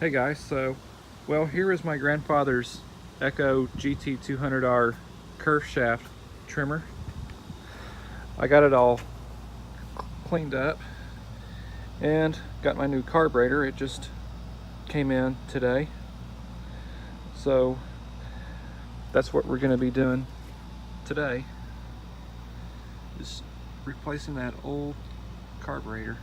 Hey guys, well, here is my grandfather's Echo GT 200R curve shaft trimmer. I got it all cleaned up and got my new carburetor. It just came in today. So that's what we're going to be doing today, is replacing that old carburetor.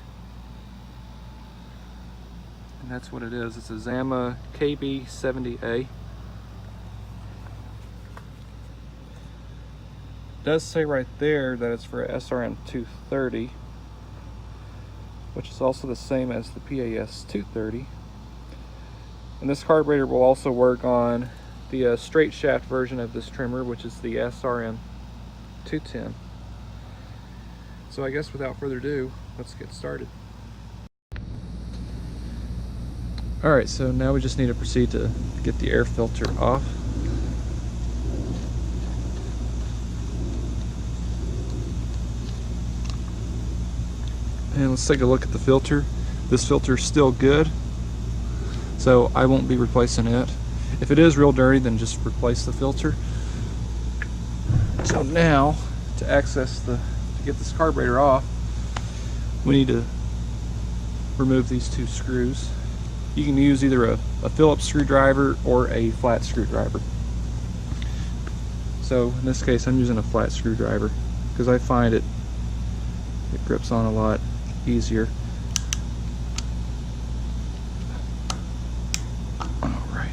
And that's what it is. It's a Zama KB70A. It does say right there that it's for SRM 230, which is also the same as the PAS 230. And this carburetor will also work on the straight shaft version of this trimmer, which is the SRM 210. So I guess without further ado, let's get started. Alright, so now we just need to proceed to get the air filter off. And let's take a look at the filter. This filter is still good, so I won't be replacing it. If it is real dirty, then just replace the filter. So now, to get this carburetor off, we need to remove these two screws. You can use either a Phillips screwdriver or a flat screwdriver. So in this case, I'm using a flat screwdriver because I find it grips on a lot easier. Alright.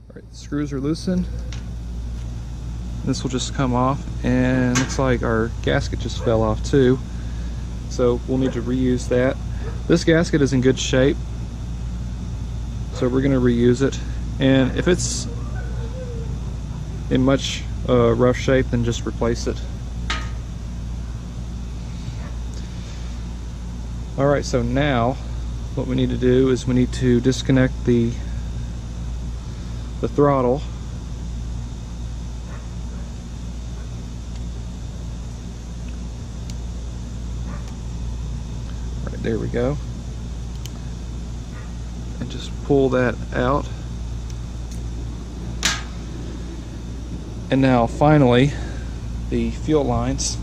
Alright, the screws are loosened. This will just come off, and it looks like our gasket just fell off too. So we'll need to reuse that. This gasket is in good shape, so we're going to reuse it. And if it's in much rough shape, then just replace it. Alright, so now what we need to do is we need to disconnect the throttle. Right, there we go. And just pull that out. And now finally, the fuel lines.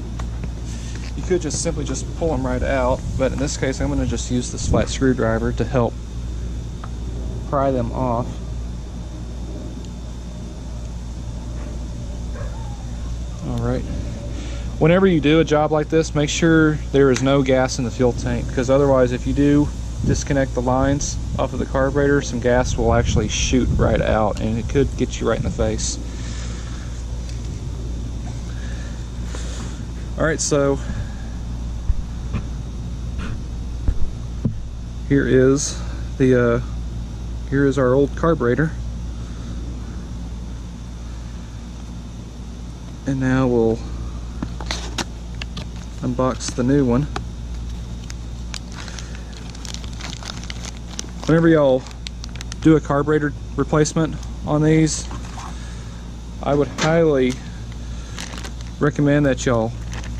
You could just simply pull them right out, but in this case I'm going to just use this flat screwdriver to help pry them off. Alright, whenever you do a job like this, make sure there is no gas in the fuel tank, because otherwise, if you do disconnect the lines off of the carburetor, some gas will actually shoot right out and it could get you right in the face. Alright, so here is our old carburetor. And now we'll unbox the new one. Whenever y'all do a carburetor replacement on these, I would highly recommend that y'all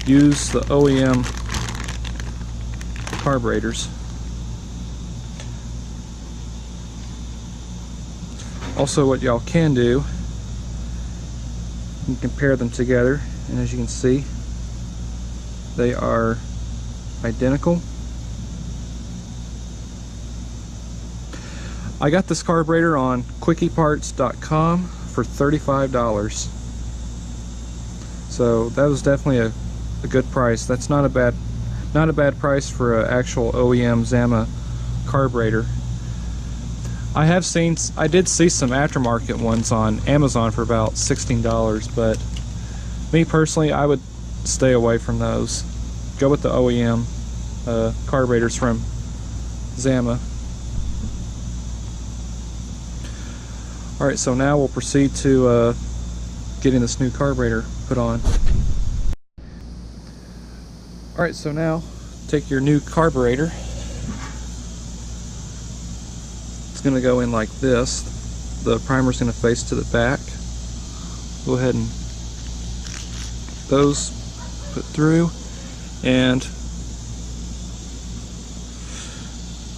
use the OEM carburetors. Also, what y'all can do, you can compare them together, and as you can see, they are identical. I got this carburetor on quickieparts.com for $35. So that was definitely a good price. That's not a bad price for an actual OEM Zama carburetor. I did see some aftermarket ones on Amazon for about $16, but me personally, I would stay away from those. Go with the OEM carburetors from Zama. Alright, so now we'll proceed to getting this new carburetor put on. Alright, so now take your new carburetor. It's going to go in like this. The primer's going to face to the back. Go ahead and those put through, and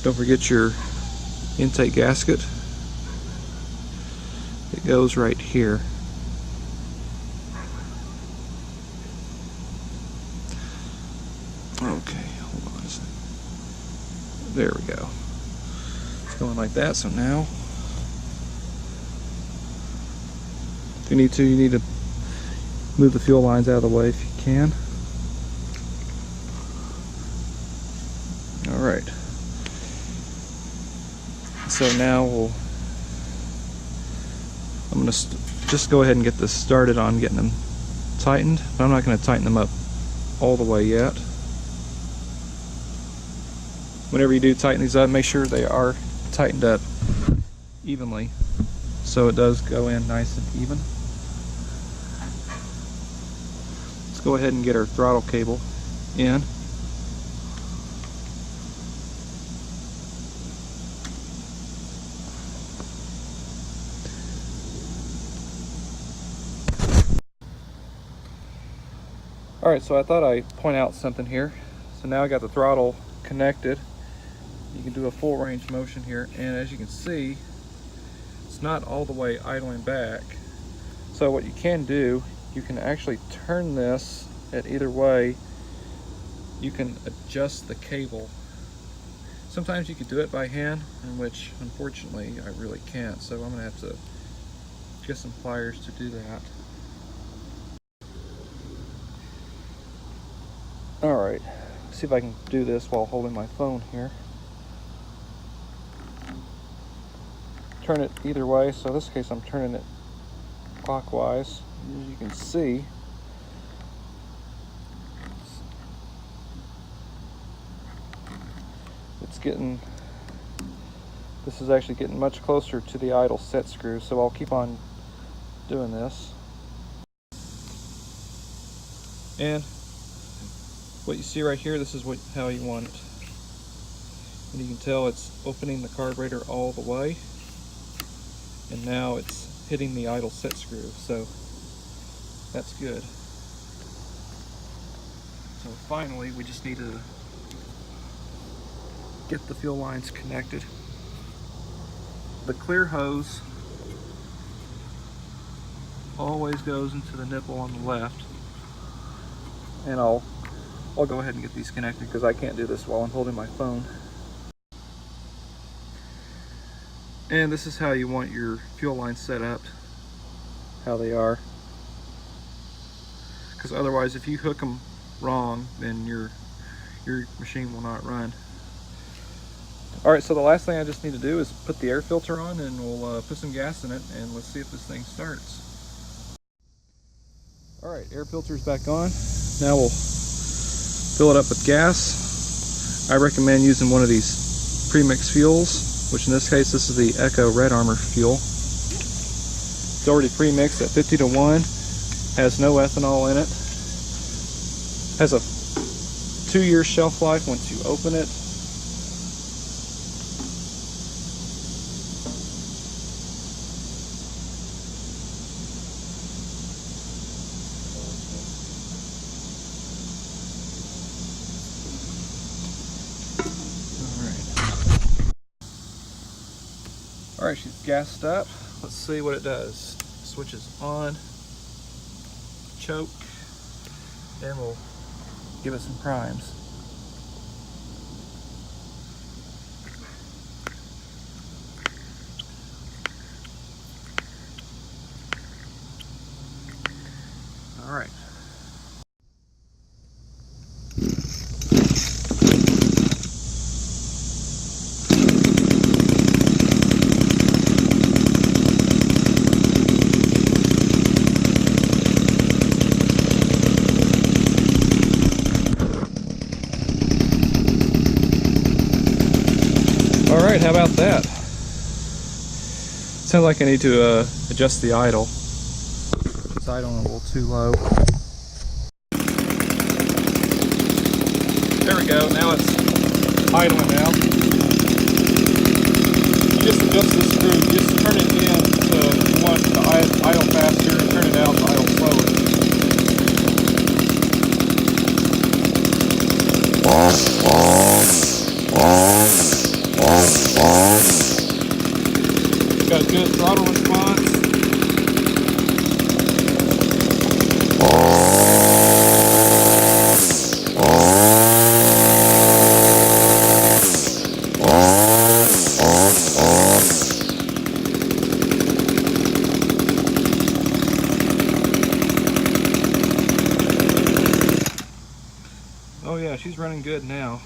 don't forget your intake gasket. It goes right here. Okay, hold on a second. There we go. It's going like that. So now, if you need to move the fuel lines out of the way if you can. All right. So now I'm going to just go ahead and get this started on getting them tightened, but I'm not going to tighten them up all the way yet. Whenever you do tighten these up, make sure they are tightened up evenly so it does go in nice and even. Let's go ahead and get our throttle cable in. Alright, so I thought I'd point out something here. So now I got the throttle connected. You can do a full range motion here, and as you can see, it's not all the way idling back. So what you can do, you can actually turn this at either way. You can adjust the cable. Sometimes you could do it by hand, in which unfortunately I really can't, so I'm gonna have to get some pliers to do that. Alright, see if I can do this while holding my phone here. Turn it either way, so in this case I'm turning it clockwise. As you can see, this is actually getting much closer to the idle set screw, so I'll keep on doing this. And what you see right here, this is how you want it. And you can tell it's opening the carburetor all the way, and now it's hitting the idle set screw, so that's good. So finally, we just need to get the fuel lines connected. The clear hose always goes into the nipple on the left, and I'll go ahead and get these connected because I can't do this while I'm holding my phone. And this is how you want your fuel lines set up, how they are. Because otherwise, if you hook them wrong, then your machine will not run. Alright, so the last thing I just need to do is put the air filter on, and we'll put some gas in it, and let's see if this thing starts. Alright, air filter's back on. Now we'll fill it up with gas. I recommend using one of these pre-mixed fuels, which in this case, this is the Echo Red Armor fuel. It's already pre-mixed at 50 to 1, has no ethanol in it, has a 2-year shelf life once you open it. Alright, she's gassed up. Let's see what it does. Switch is on, choke, and we'll give it some primes. Alright. Alright, how about that? Sounds like I need to adjust the idle. It's idling a little too low. There we go, now it's idling now. You just adjust this screw, just turn it in to you want to idle faster and turn it out to idle slower. Got good throttle response. Oh yeah, she's running good now.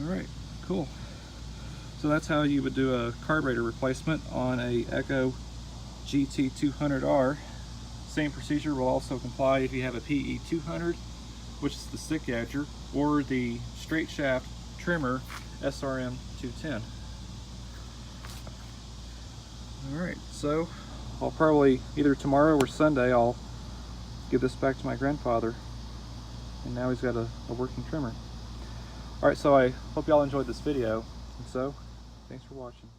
Alright, cool. So that's how you would do a carburetor replacement on a Echo GT200R. Same procedure will also apply if you have a PE200, which is the stick gadger, or the straight shaft trimmer SRM210. Alright, so I'll probably either tomorrow or Sunday I'll give this back to my grandfather, and now he's got a working trimmer. Alright, so I hope y'all enjoyed this video, and so thanks for watching.